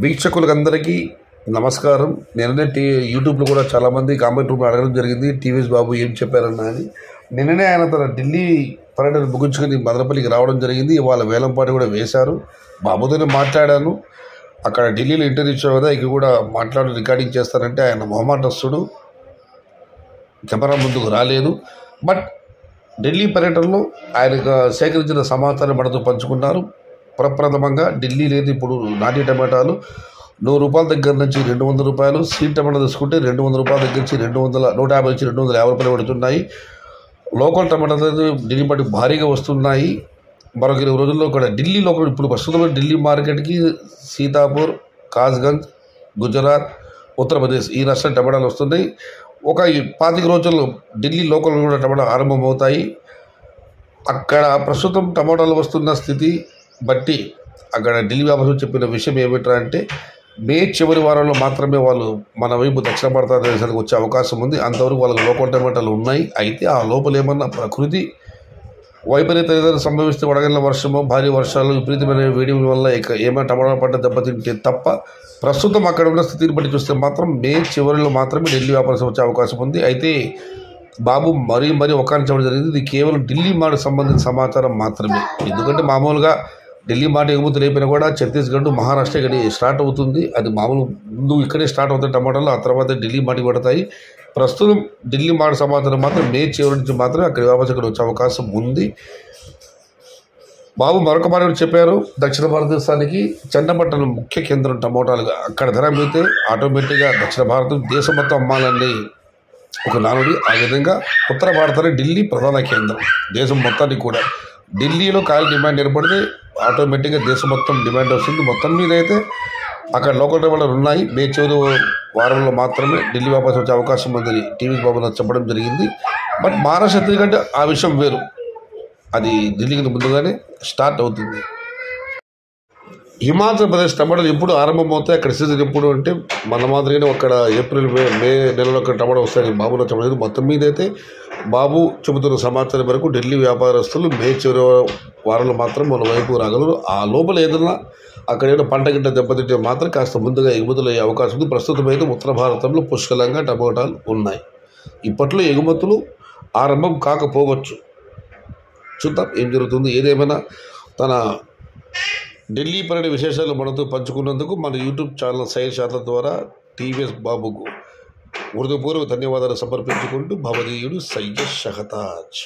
వీక్షకులందరికీ నమస్కారం. నిన్ననే యూట్యూబ్లో కూడా చాలామంది కామెంట్ రూపంలో అడగడం జరిగింది, టీవీఎస్ బాబు ఏం చెప్పారన్నా అని. నిన్ననే ఆయన తన ఢిల్లీ పర్యటన ముగించుకొని మదనపల్లికి రావడం జరిగింది. ఇవాళ వేలంపాటి కూడా వేశారు. బాబుతోనే మాట్లాడాను. అక్కడ ఢిల్లీలో ఇంటర్వ్యూ ఇచ్చారు కదా, ఇక్కడ కూడా మాట్లాడి రికార్డింగ్ చేస్తారంటే ఆయన మొహమాటస్తుడు, కెమెరా ముందుకు రాలేదు. బట్ ఢిల్లీ పర్యటనలో ఆయన సేకరించిన సమాచారం మనతో పంచుకున్నారు. ప్రప్రథమంగా ఢిల్లీ లేదు ఇప్పుడు నాటి టమాటాలు ₹100 దగ్గర నుంచి ₹200, సీడ్ టమాటా తీసుకుంటే ₹200 దగ్గర నుంచి 150 నుంచి ₹250 పడుతున్నాయి. లోకల్ టమాటాలు ఢిల్లీ బట్టి భారీగా వస్తున్నాయి. మరొక 20 రోజుల్లో కూడా ఢిల్లీ లోకల్ ఇప్పుడు ప్రస్తుతం ఢిల్లీ మార్కెట్కి సీతాపూర్, కాజ్గంజ్, గుజరాత్, ఉత్తరప్రదేశ్ ఈ రాష్ట్రం టమాటాలు వస్తున్నాయి. ఒక 25 రోజుల్లో ఢిల్లీ లోకల్ కూడా టమాటా ఆరంభమవుతాయి. అక్కడ ప్రస్తుతం టమాటాలు వస్తున్న స్థితి బట్టి అక్కడ ఢిల్లీ వ్యాపారం చెప్పిన విషయం ఏమిట్రా అంటే, మే చివరి వారంలో మాత్రమే వాళ్ళు మన వైపు దక్షిణ భారతదేశానికి వచ్చే అవకాశం ఉంది. అంతవరకు వాళ్ళకి లోకల్ టమాటాలు ఉన్నాయి. అయితే ఆ లోపల ఏమన్నా ప్రకృతి వైపరీత్యం సంభవిస్తే వడగండ్ల వర్షము, భారీ వర్షాలు, విపరీతమైన వేడి వల్ల ఏమైనా టమాటా పంట దెబ్బతింటే తప్ప ప్రస్తుతం అక్కడ ఉన్న స్థితిని బట్టి చూస్తే మాత్రం మే చివరిలో మాత్రమే ఢిల్లీ వ్యాపారం వచ్చే అవకాశం ఉంది. అయితే బాబు మరీ ఒక్కని చెప్పడం జరిగింది, ఇది కేవలం ఢిల్లీ మాట సంబంధించిన సమాచారం మాత్రమే. ఎందుకంటే మామూలుగా ఢిల్లీ మాట ఎగుమతులు అయిపోయినా కూడా ఛత్తీస్గఢ్, మహారాష్ట్ర ఇక్కడ స్టార్ట్ అవుతుంది. అది మామూలు ముందు ఇక్కడే స్టార్ట్ అవుతాయి టమాటాలు, ఆ తర్వాత ఢిల్లీ మాటకి పడతాయి. ప్రస్తుతం ఢిల్లీ మాట సమాచారం మాత్రం మే చివరి నుంచి మాత్రమే అక్కడ వ్యాపారం ఇక్కడ వచ్చే అవకాశం ఉంది. బాబు మరొక మాట చెప్పారు, దక్షిణ భారతదేశానికి చన్నపట్టణం ముఖ్య కేంద్రం టమోటాలుగా, అక్కడ ధర అమ్మితే ఆటోమేటిక్గా దక్షిణ భారతం దేశం మొత్తం అమ్మాలని ఒక నానుడి. ఆ విధంగా ఉత్తర భారతానికి ఢిల్లీ ప్రధాన కేంద్రం, దేశం మొత్తానికి కూడా. ఢిల్లీలో కాయలు డిమాండ్ ఏర్పడితే ఆటోమేటిక్గా దేశం మొత్తం డిమాండ్ వస్తుంది. మొత్తం మీద అయితే అక్కడ లోకల్ టమాటాలు ఉన్నాయి. మే చివరి వారంలో మాత్రమే ఢిల్లీ వ్యాపారం వచ్చే అవకాశం ఉందని టీవీ బాబు చెప్పడం జరిగింది. బట్ మహారాష్ట్ర కంటే ఆ విషయం వేరు, అది ఢిల్లీకి ముందుగానే స్టార్ట్ అవుతుంది. హిమాచల్ ప్రదేశ్ టమాటాలు ఎప్పుడు ఆరంభమవుతాయి, అక్కడ సీజన్ ఎప్పుడు అంటే మన మాదిరిగానే అక్కడ ఏప్రిల్ మే నెలలో అక్కడ టమాటా వస్తాయి. బాబులో చెప్పలేదు. మొత్తం మీద అయితే బాబు చెబుతున్న సమాచారం వరకు ఢిల్లీ వ్యాపారస్తులు మే చివరి వారంలో మాత్రం మన వైపు రాగలరు. ఆ లోపల ఏదైనా అక్కడ ఏదైనా పంట గిట్ట దెబ్బతింటే మాత్రం కాస్త ముందుగా ఎగుమతులు అయ్యే అవకాశం ఉంది. ప్రస్తుతం అయితే ఉత్తర భారతంలో పుష్కలంగా టమోటాలు ఉన్నాయి. ఇప్పట్లో ఎగుమతులు ఆరంభం కాకపోవచ్చు, చూద్దాం ఏం జరుగుతుంది. ఏదేమైనా తన ఢిల్లీ పర్యటన విశేషాలు మనతో పంచుకున్నందుకు మన యూట్యూబ్ ఛానల్ సైడ్ శాతం ద్వారా టీవీఎస్ బాబుకు హృదయపూర్వక ధన్యవాదాలు సమర్పించుకుంటూ భవదీయుడు సయ్యద్ షహతాజ్.